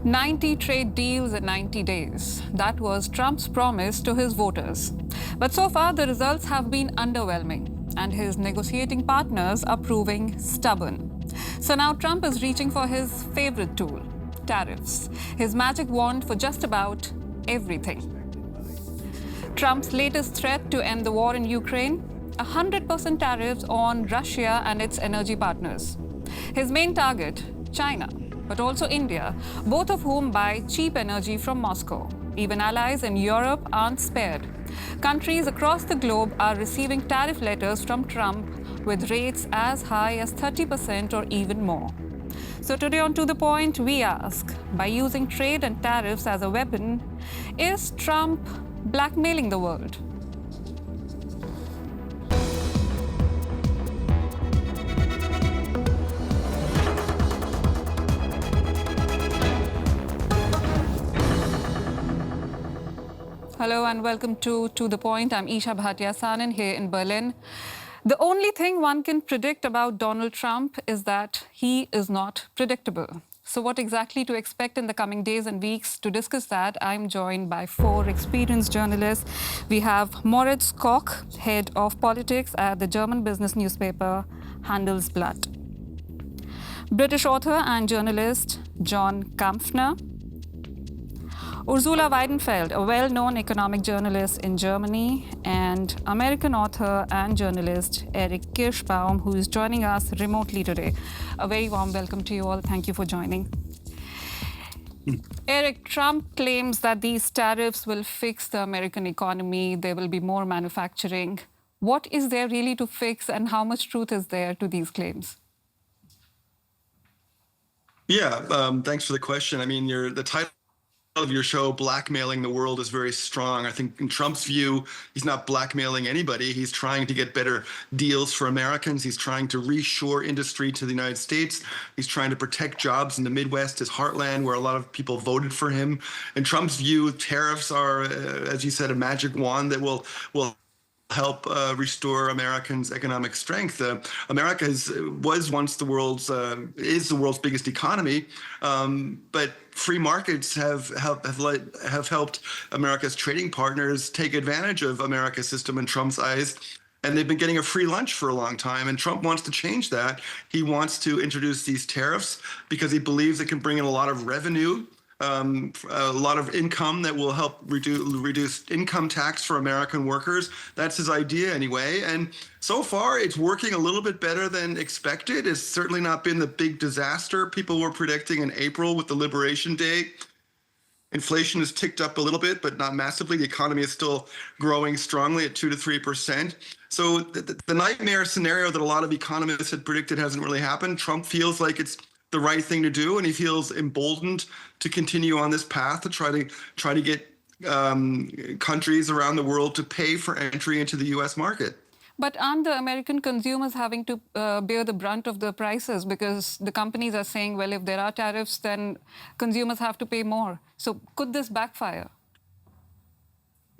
90 trade deals in 90 days. That was Trump's promise to his voters. But so far, the results have been underwhelming, and his negotiating partners are proving stubborn. So now Trump is reaching for his favorite tool, tariffs, his magic wand for just about everything. Trump's latest threat to end the war in Ukraine, 100% tariffs on Russia and its energy partners. His main target, China, but also India, both of whom buy cheap energy from Moscow. Even allies in Europe aren't spared. Countries across the globe are receiving tariff letters from Trump with rates as high as 30% or even more. So today on To The Point, we ask, by using trade and tariffs as a weapon, is Trump blackmailing the world? Hello and welcome to The Point. I'm Isha Bhatia-Sanin here in Berlin. The only thing one can predict about Donald Trump is that he is not predictable. So what exactly to expect in the coming days and weeks? To discuss that, I'm joined by four experienced journalists. We have Moritz Koch, head of politics at the German business newspaper Handelsblatt. British author and journalist John Kampfner. Ursula Weidenfeld, a well-known economic journalist in Germany, and American author and journalist Erik Kirschbaum, who is joining us remotely today. A very warm welcome to you all. Thank you for joining. Erik, Trump claims that these tariffs will fix the American economy. There will be more manufacturing. What is there really to fix, and how much truth is there to these claims? Yeah, thanks for the question. I mean, the title of your show, Blackmailing the World, is very strong. I think in Trump's view, he's not blackmailing anybody. He's trying to get better deals for Americans. He's trying to reshore industry to the United States. He's trying to protect jobs in the Midwest, his heartland, where a lot of people voted for him. In Trump's view, tariffs are, as you said, a magic wand that will help restore Americans' economic strength. America was once the world's is the world's biggest economy, but free markets have helped America's trading partners take advantage of America's system in Trump's eyes. And they've been getting a free lunch for a long time. And Trump wants to change that. He wants to introduce these tariffs because he believes it can bring in a lot of revenue, a lot of income that will help reduce income tax for American workers. That's his idea anyway. And so far, it's working a little bit better than expected. It's certainly not been the big disaster people were predicting in April with the Liberation Day. Inflation has ticked up a little bit, but not massively. The economy is still growing strongly at 2 to 3%. So the nightmare scenario that a lot of economists had predicted hasn't really happened. Trump feels like it's the right thing to do, and he feels emboldened to continue on this path to try to get countries around the world to pay for entry into the U.S. market. But aren't the American consumers having to bear the brunt of the prices, because the companies are saying, well, if there are tariffs, then consumers have to pay more. So could this backfire?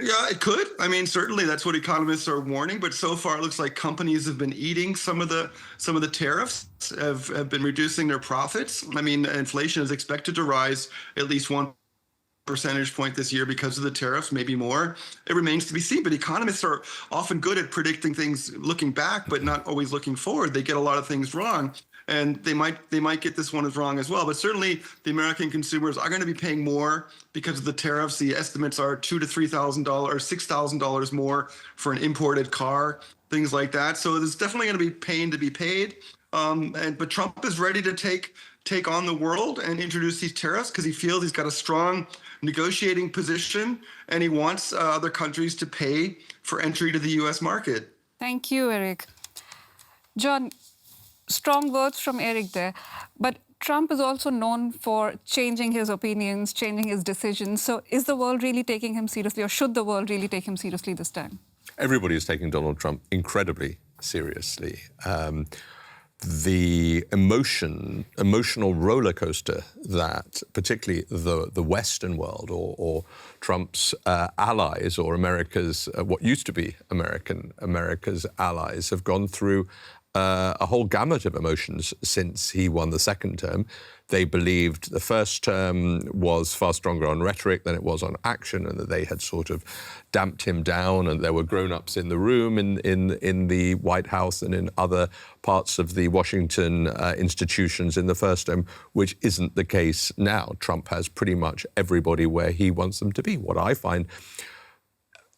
Yeah, it could. I mean, certainly that's what economists are warning. But so far, it looks like companies have been eating some of the tariffs, have been reducing their profits. I mean, inflation is expected to rise at least 1 percentage point this year because of the tariffs, maybe more. It remains to be seen. But economists are often good at predicting things looking back, but not always looking forward. They get a lot of things wrong. And they might get this one as wrong as well. But certainly the American consumers are going to be paying more because of the tariffs. The estimates are $2,000 to $3,000, $6,000 more for an imported car, things like that. So there's definitely going to be pain to be paid. But Trump is ready to take on the world and introduce these tariffs because he feels he's got a strong negotiating position, and he wants other countries to pay for entry to the U.S. market. Thank you, Erik. John, strong words from Erik there. But Trump is also known for changing his opinions, changing his decisions. So is the world really taking him seriously, or should the world really take him seriously this time? Everybody is taking Donald Trump incredibly seriously. The emotional roller coaster that particularly the Western world or Trump's allies or America's, what used to be America's allies have gone through a whole gamut of emotions since he won the second term. They believed the first term was far stronger on rhetoric than it was on action, and that they had sort of damped him down, and there were grown-ups in the room in the White House and in other parts of the Washington institutions in the first term, which isn't the case now. Trump has pretty much everybody where he wants them to be. What I find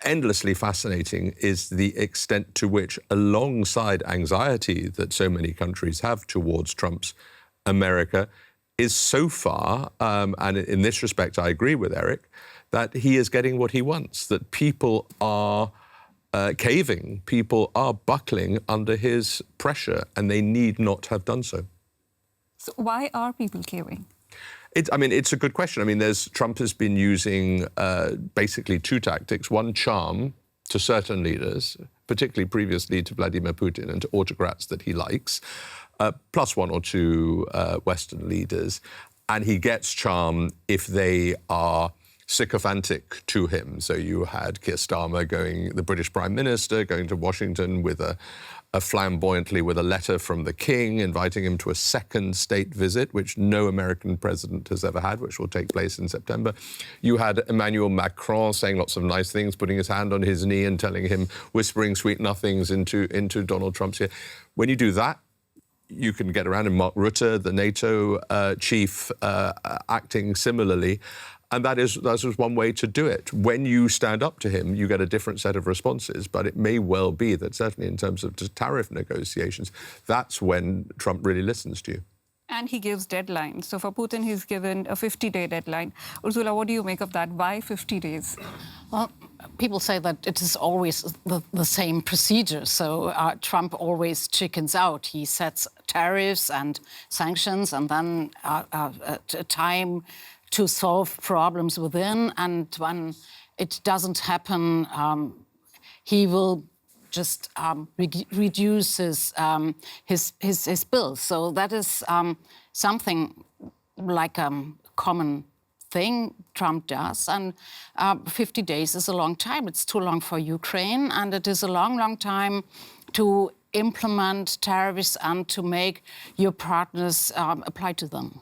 endlessly fascinating is the extent to which, alongside anxiety that so many countries have towards Trump's America, is so far, and in this respect I agree with Erik, that he is getting what he wants, that people are caving, people are buckling under his pressure, and they need not have done so. So why are people caving? It's a good question. I mean, Trump has been using basically two tactics. One, charm to certain leaders, particularly previously to Vladimir Putin and to autocrats that he likes, plus one or two Western leaders. And he gets charm if they are sycophantic to him. So you had Keir Starmer the British Prime Minister, going to Washington with a flamboyantly with a letter from the King inviting him to a second state visit, which no American president has ever had, which will take place in September. You had Emmanuel Macron saying lots of nice things, putting his hand on his knee and telling him, whispering sweet nothings into Donald Trump's ear. When you do that, you can get around, and Mark Rutte, the NATO chief, acting similarly. And that is one way to do it. When you stand up to him, you get a different set of responses. But it may well be that certainly in terms of tariff negotiations, that's when Trump really listens to you. And he gives deadlines. So for Putin, he's given a 50-day deadline. Ursula, what do you make of that? Why 50 days? Well, people say that it is always the same procedure. So Trump always chickens out. He sets tariffs and sanctions and then a time to solve problems within. And when it doesn't happen, he will just reduce his bills. So that is something like a common thing Trump does. And 50 days is a long time. It's too long for Ukraine, and it is a long, long time to implement tariffs and to make your partners apply to them.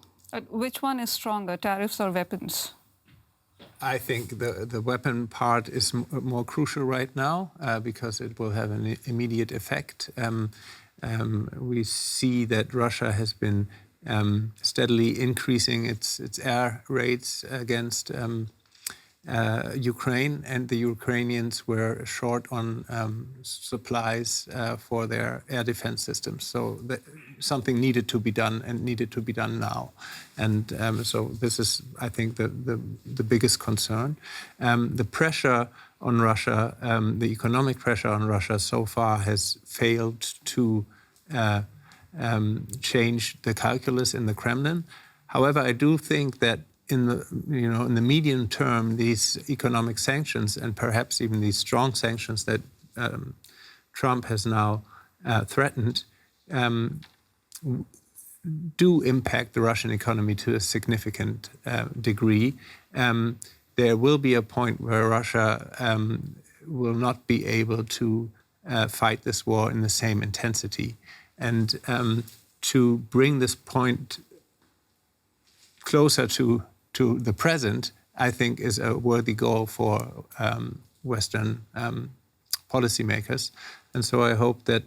Which one is stronger, tariffs or weapons? I think the weapon part is more crucial right now because it will have an immediate effect. We see that Russia has been steadily increasing its air raids against Ukraine, and the Ukrainians were short on supplies for their air defense systems. So something needed to be done, and needed to be done now. And so this is, I think, the biggest concern. The pressure on Russia, the economic pressure on Russia so far has failed to change the calculus in the Kremlin. However, I do think that in the medium term, these economic sanctions, and perhaps even these strong sanctions that Trump has now threatened, do impact the Russian economy to a significant degree. There will be a point where Russia will not be able to fight this war in the same intensity. And to bring this point closer to the present, I think, is a worthy goal for Western policymakers. And so I hope that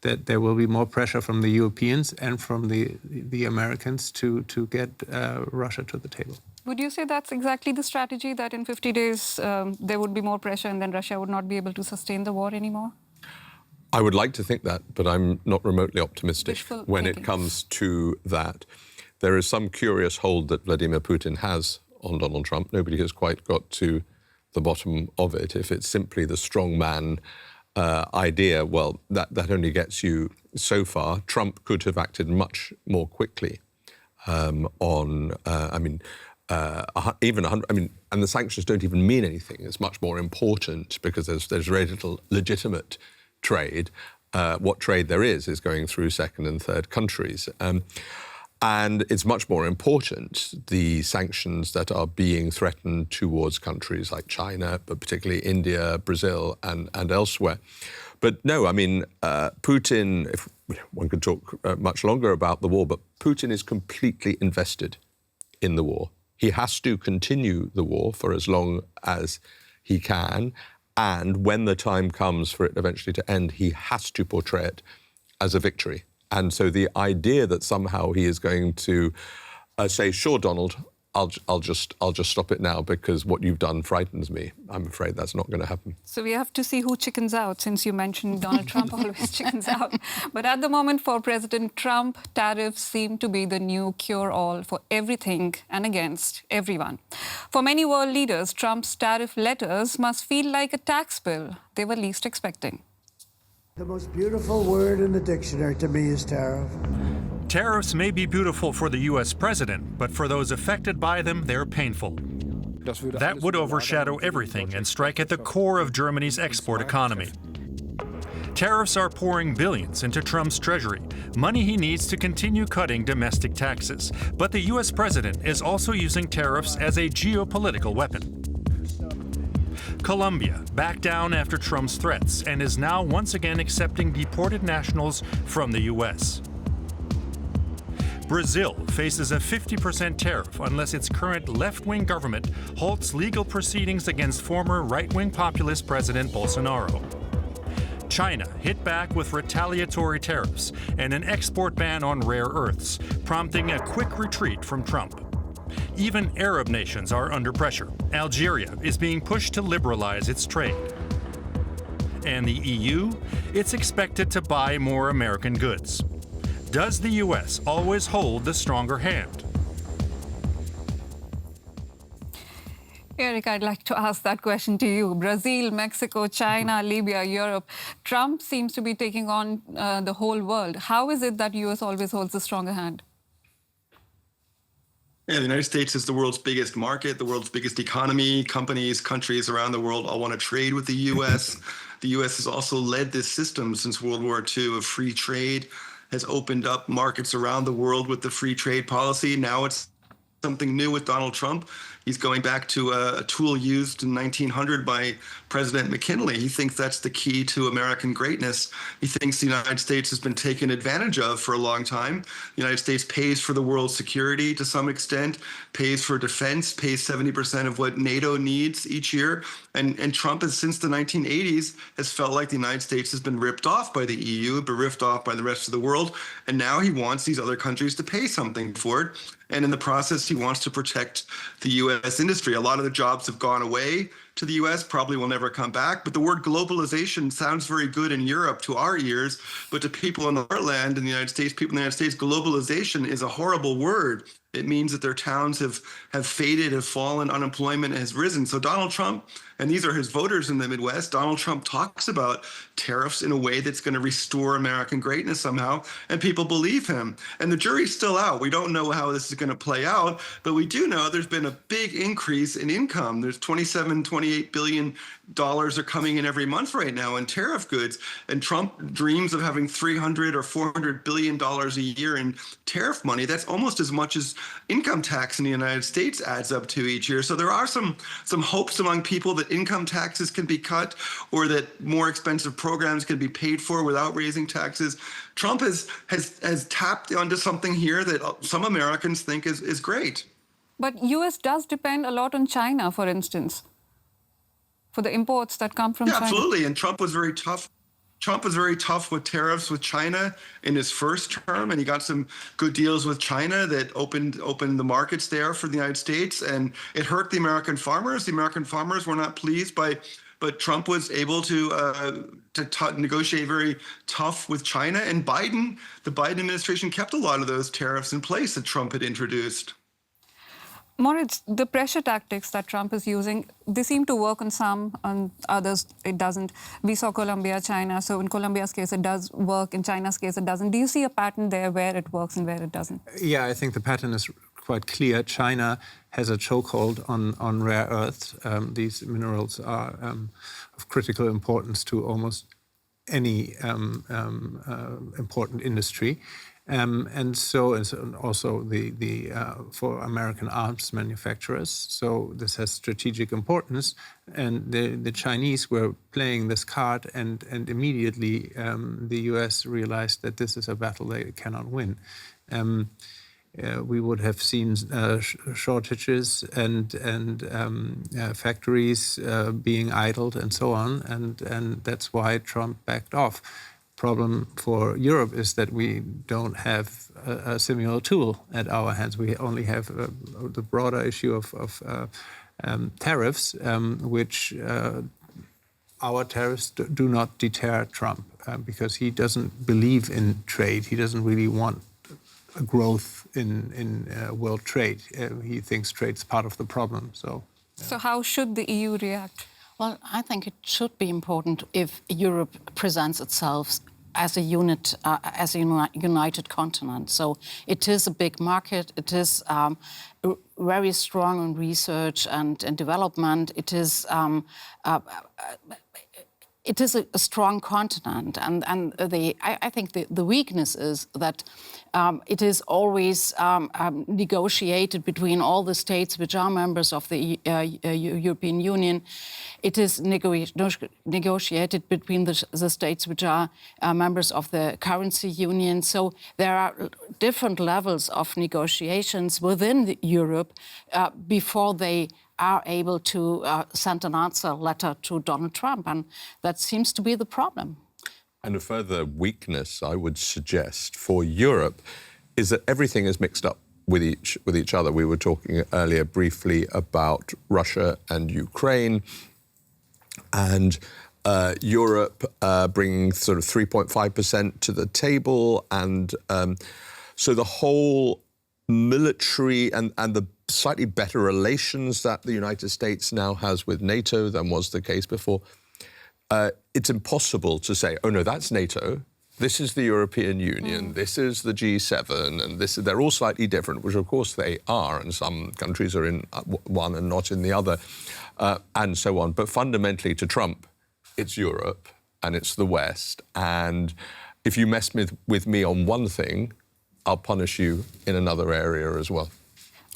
that there will be more pressure from the Europeans and from the Americans to get Russia to the table. Would you say that's exactly the strategy, that in 50 days there would be more pressure and then Russia would not be able to sustain the war anymore? I would like to think that, but I'm not remotely optimistic when it comes to that. There is some curious hold that Vladimir Putin has on Donald Trump. Nobody has quite got to the bottom of it. If it's simply the strongman idea, well, that only gets you so far. Trump could have acted much more quickly and the sanctions don't even mean anything. It's much more important because there's very little legitimate trade. What trade there is going through second and third countries. And it's much more important, the sanctions that are being threatened towards countries like China, but particularly India, Brazil, and elsewhere. But no, I mean, Putin, if one could talk much longer about the war, but Putin is completely invested in the war. He has to continue the war for as long as he can. And when the time comes for it eventually to end, he has to portray it as a victory. And so the idea that somehow he is going to say, sure, Donald, I'll just stop it now because what you've done frightens me. I'm afraid that's not going to happen. So we have to see who chickens out, since you mentioned Donald Trump always chickens out. But at the moment, for President Trump, tariffs seem to be the new cure-all for everything and against everyone. For many world leaders, Trump's tariff letters must feel like a tax bill they were least expecting. The most beautiful word in the dictionary to me is tariff. Tariffs may be beautiful for the U.S. president, but for those affected by them, they're painful. That would overshadow everything and strike at the core of Germany's export economy. Tariffs are pouring billions into Trump's treasury, money he needs to continue cutting domestic taxes. But the U.S. president is also using tariffs as a geopolitical weapon. Colombia backed down after Trump's threats and is now once again accepting deported nationals from the U.S. Brazil faces a 50% tariff unless its current left-wing government halts legal proceedings against former right-wing populist President Bolsonaro. China hit back with retaliatory tariffs and an export ban on rare earths, prompting a quick retreat from Trump. Even Arab nations are under pressure. Algeria is being pushed to liberalize its trade. And the EU? It's expected to buy more American goods. Does the U.S. always hold the stronger hand? Erik, I'd like to ask that question to you. Brazil, Mexico, China, Libya, Europe. Trump seems to be taking on the whole world. How is it that U.S. always holds the stronger hand? Yeah, the United States is the world's biggest market, the world's biggest economy. Companies, countries around the world all want to trade with the U.S. The U.S. has also led this system since World War II of free trade, has opened up markets around the world with the free trade policy. Now it's something new with Donald Trump. He's going back to a tool used in 1900 by President McKinley. He thinks that's the key to American greatness. He thinks the United States has been taken advantage of for a long time. The United States pays for the world's security to some extent, pays for defense, pays 70% of what NATO needs each year. And Trump has, since the 1980s, has felt like the United States has been ripped off by the EU, been ripped off by the rest of the world. And now he wants these other countries to pay something for it. And in the process, he wants to protect the U.S. industry. A lot of the jobs have gone away to the U.S., probably will never come back. But the word globalization sounds very good in Europe to our ears. But to people in the heartland in the United States, people in the United States, globalization is a horrible word. It means that their towns have faded, have fallen, unemployment has risen. So Donald Trump, and these are his voters in the Midwest, Donald Trump talks about tariffs in a way that's going to restore American greatness somehow, and people believe him. And the jury's still out. We don't know how this is going to play out, but we do know there's been a big increase in income. There's $28 billion are coming in every month right now in tariff goods, and Trump dreams of having $300 or $400 billion a year in tariff money. That's almost as much as income tax in the United States adds up to each year. So there are some hopes among people that income taxes can be cut or that more expensive programs can be paid for without raising taxes. Trump has tapped onto something here that some Americans think is great. But U.S. does depend a lot on China, for instance, for the imports that come from China. Absolutely. And Trump was very tough. Trump was very tough with tariffs with China in his first term, and he got some good deals with China that opened the markets there for the United States, and it hurt the American farmers. The American farmers were not pleased but Trump was able to negotiate very tough with China, and the Biden administration kept a lot of those tariffs in place that Trump had introduced. Moritz, the pressure tactics that Trump is using, they seem to work on some, on others it doesn't. We saw Colombia, China, so in Colombia's case it does work, in China's case it doesn't. Do you see a pattern there where it works and where it doesn't? Yeah, I think the pattern is quite clear. China has a chokehold on rare earths. These minerals are of critical importance to almost any important industry. And so is also for American arms manufacturers. So this has strategic importance. And the Chinese were playing this card, and immediately the US realized that this is a battle they cannot win. We would have seen shortages and factories being idled and so on, and that's why Trump backed off. Problem for Europe is that we don't have a similar tool at our hands. We only have the broader issue of tariffs, which our tariffs do not deter Trump because he doesn't believe in trade. He doesn't really want a growth in world trade. He thinks trade's part of the problem. So how should the EU react? Well, I think it should be important if Europe presents itself as a unit, as a united continent. So it is a big market. It is very strong in research and development. It is a strong continent, and I think the weakness is that it is always negotiated between all the states which are members of the European Union. It is negotiated between the states which are members of the currency union. So there are different levels of negotiations within Europe before they are able to send an answer letter to Donald Trump, and that seems to be the problem. And a further weakness, I would suggest, for Europe is that everything is mixed up with each other. We were talking earlier briefly about Russia and Ukraine, and Europe bringing sort of 3.5% to the table, and so the whole military and the slightly better relations that the United States now has with NATO than was the case before. It's impossible to say, oh no, that's NATO, this is the European Union, this is the G7, and they're all slightly different, which of course they are, and some countries are in one and not in the other, and so on. But fundamentally to Trump, it's Europe and it's the West, and if you mess with me on one thing, I'll punish you in another area as well.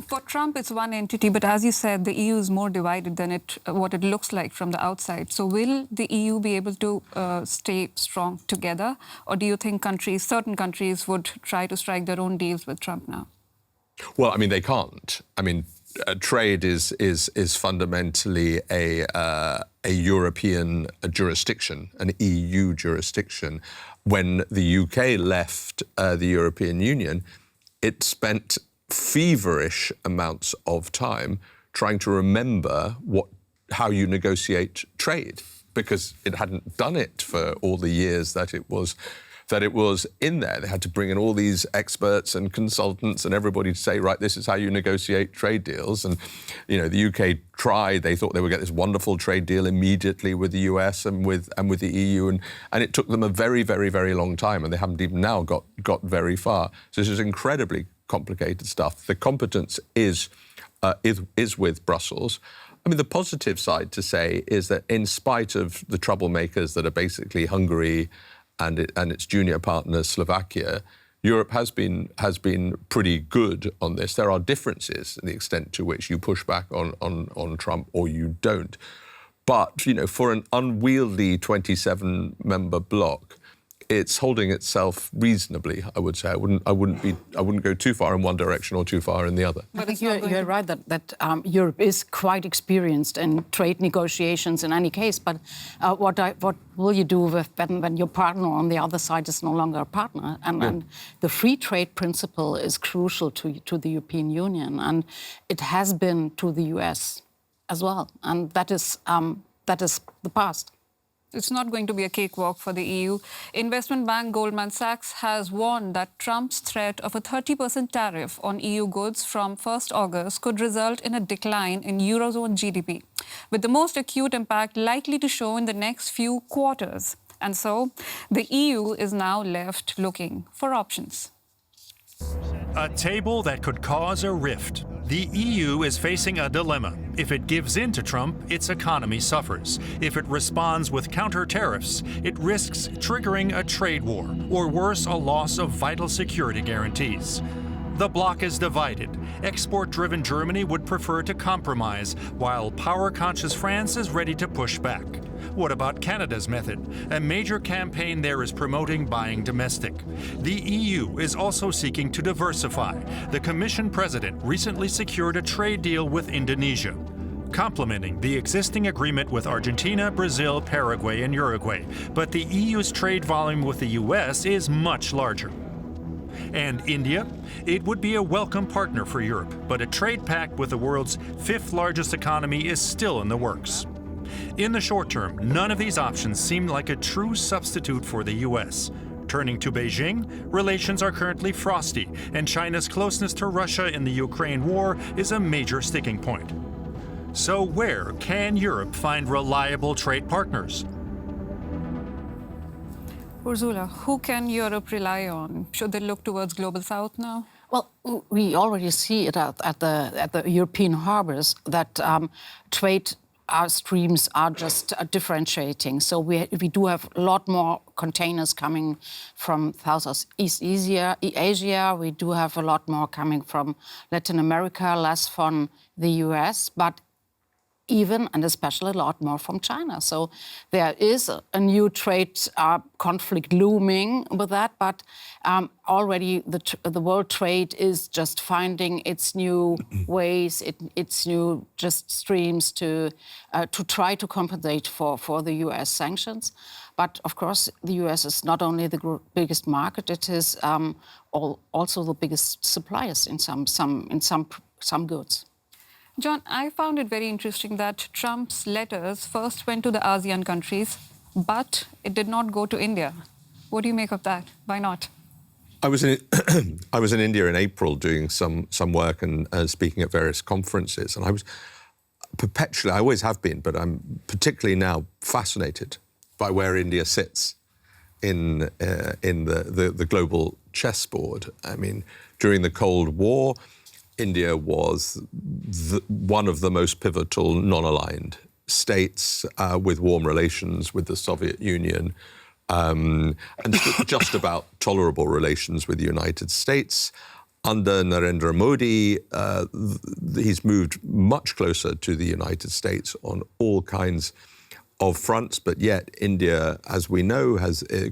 For Trump, it's one entity, but as you said, the EU is more divided than what it looks like from the outside. So will the EU be able to stay strong together, or do you think certain countries would try to strike their own deals with Trump now? Well, I mean, they can't. I mean, trade is fundamentally a European jurisdiction, an EU jurisdiction. When the UK left the European Union, it spent feverish amounts of time trying to remember how you negotiate trade, because it hadn't done it for all the years that it was in there. They had to bring in all these experts and consultants and everybody to say, right, this is how you negotiate trade deals. And, you know, the UK tried. They thought they would get this wonderful trade deal immediately with the US and with the EU. And it took them a very, very, very long time. And they haven't even now got very far. So this is incredibly complicated stuff. The competence is with Brussels. I mean, the positive side to say is that in spite of the troublemakers that are basically Hungary and its junior partner Slovakia, Europe has been pretty good on this. There are differences in the extent to which you push back on Trump or you don't. But, you know, for an unwieldy 27-member bloc, it's holding itself reasonably, I would say. I wouldn't go too far in one direction or too far in the other. I think you're right that Europe is quite experienced in trade negotiations in any case. But what will you do when your partner on the other side is no longer a partner? And the free trade principle is crucial to the European Union, and it has been to the US as well. And that is the past. It's not going to be a cakewalk for the EU. Investment bank Goldman Sachs has warned that Trump's threat of a 30% tariff on EU goods from 1st August could result in a decline in Eurozone GDP, with the most acute impact likely to show in the next few quarters. And so the EU is now left looking for options. A table that could cause a rift. The EU is facing a dilemma. If it gives in to Trump, its economy suffers. If it responds with counter tariffs, it risks triggering a trade war, or worse, a loss of vital security guarantees. The bloc is divided. Export-driven Germany would prefer to compromise, while power-conscious France is ready to push back. What about Canada's method? A major campaign there is promoting buying domestic. The EU is also seeking to diversify. The Commission president recently secured a trade deal with Indonesia, complementing the existing agreement with Argentina, Brazil, Paraguay, and Uruguay. But the EU's trade volume with the US is much larger. And India? It would be a welcome partner for Europe, but a trade pact with the world's fifth largest economy is still in the works. In the short term, none of these options seem like a true substitute for the US. Turning to Beijing, relations are currently frosty, and China's closeness to Russia in the Ukraine war is a major sticking point. So where can Europe find reliable trade partners? Ursula, who can Europe rely on? Should they look towards Global South now? Well, we already see it at the European harbors that trade streams are just differentiating. So we do have a lot more containers coming from Southeast Asia. We do have a lot more coming from Latin America, less from the US, but even and especially a lot more from China. So there is a new trade conflict looming with that, but already the world trade is just finding its new ways, its new just streams to try to compensate for the US sanctions. But of course, the US is not only the biggest market; it is also the biggest suppliers in some goods. John, I found it very interesting that Trump's letters first went to the ASEAN countries, but it did not go to India. What do you make of that? Why not? I was in India in April doing some work and speaking at various conferences, and I was perpetually, I always have been, but I'm particularly now fascinated by where India sits in the global chessboard. I mean, during the Cold War, India was one of the most pivotal non-aligned states with warm relations with the Soviet Union and just about tolerable relations with the United States. Under Narendra Modi, he's moved much closer to the United States on all kinds of fronts, but yet India, as we know,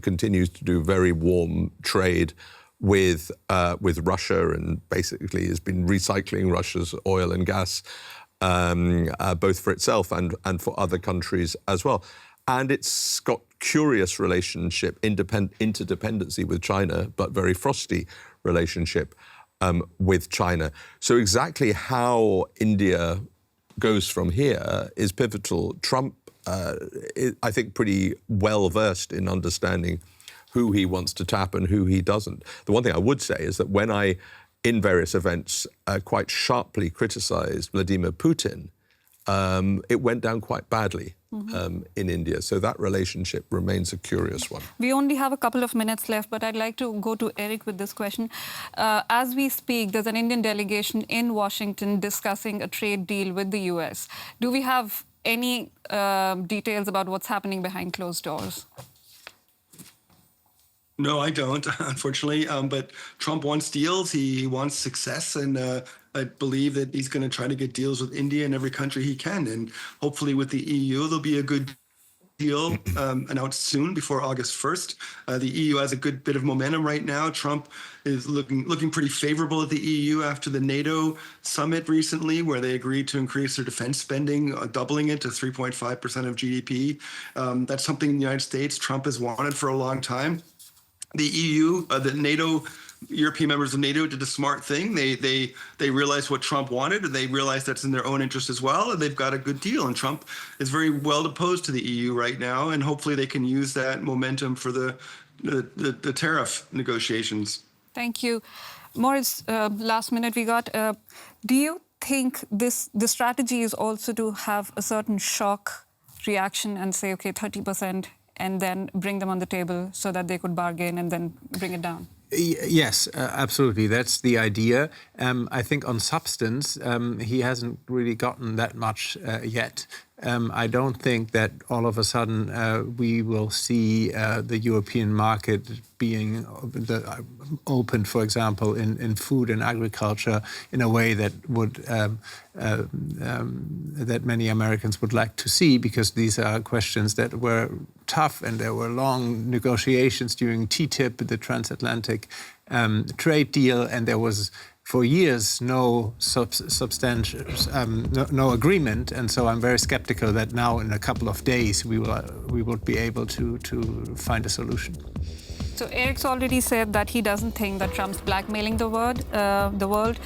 continues to do very warm trade with Russia, and basically has been recycling Russia's oil and gas, both for itself and for other countries as well. And it's got curious relationship, interdependency with China, but very frosty relationship with China. So exactly how India goes from here is pivotal. Trump, I think, pretty well versed in understanding who he wants to tap and who he doesn't. The one thing I would say is that when I, in various events, quite sharply criticised Vladimir Putin, it went down quite badly in India. So that relationship remains a curious one. We only have a couple of minutes left, but I'd like to go to Erik with this question. As we speak, there's an Indian delegation in Washington discussing a trade deal with the US. Do we have any details about what's happening behind closed doors? No, I don't, unfortunately. But Trump wants deals. He wants success. And I believe that he's going to try to get deals with India and every country he can. And hopefully with the EU, there'll be a good deal announced soon before August 1st. The EU has a good bit of momentum right now. Trump is looking pretty favorable at the EU after the NATO summit recently, where they agreed to increase their defense spending, doubling it to 3.5% of GDP. That's something in the United States Trump has wanted for a long time. The EU, the NATO, European members of NATO did a smart thing. They realized what Trump wanted, and they realized that's in their own interest as well, and they've got a good deal. And Trump is very well opposed to the EU right now, and hopefully they can use that momentum for the tariff negotiations. Thank you. Moritz, last minute we got. Do you think the strategy is also to have a certain shock reaction and say, okay, 30% and then bring them on the table so that they could bargain and then bring it down? Yes, absolutely. That's the idea. I think on substance, he hasn't really gotten that much yet. I don't think that all of a sudden we will see the European market being opened, for example, in food and agriculture in a way that would that many Americans would like to see, because these are questions that were tough and there were long negotiations during TTIP, the transatlantic trade deal, and there was for years no substantial no agreement, and so I'm very skeptical that now in a couple of days we would be able to find a solution. So Erik's already said that he doesn't think that Trump's blackmailing the world.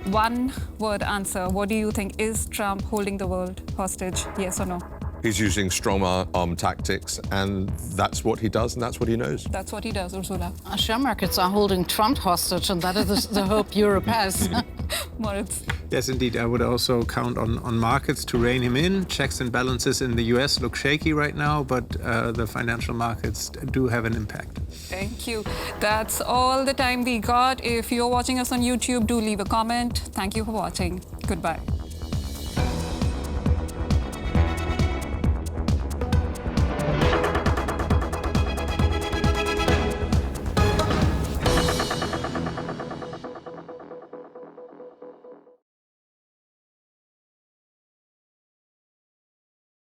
One word answer. What do you think? Is Trump holding the world hostage? Yes or no? He's using strong arm tactics, and that's what he does, and that's what he knows. That's what he does, Ursula. Share markets are holding Trump hostage, and that is the hope Europe has. Moritz. Yes, indeed. I would also count on markets to rein him in. Checks and balances in the US look shaky right now, but the financial markets do have an impact. Thank you. That's all the time we got. If you're watching us on YouTube, do leave a comment. Thank you for watching. Goodbye.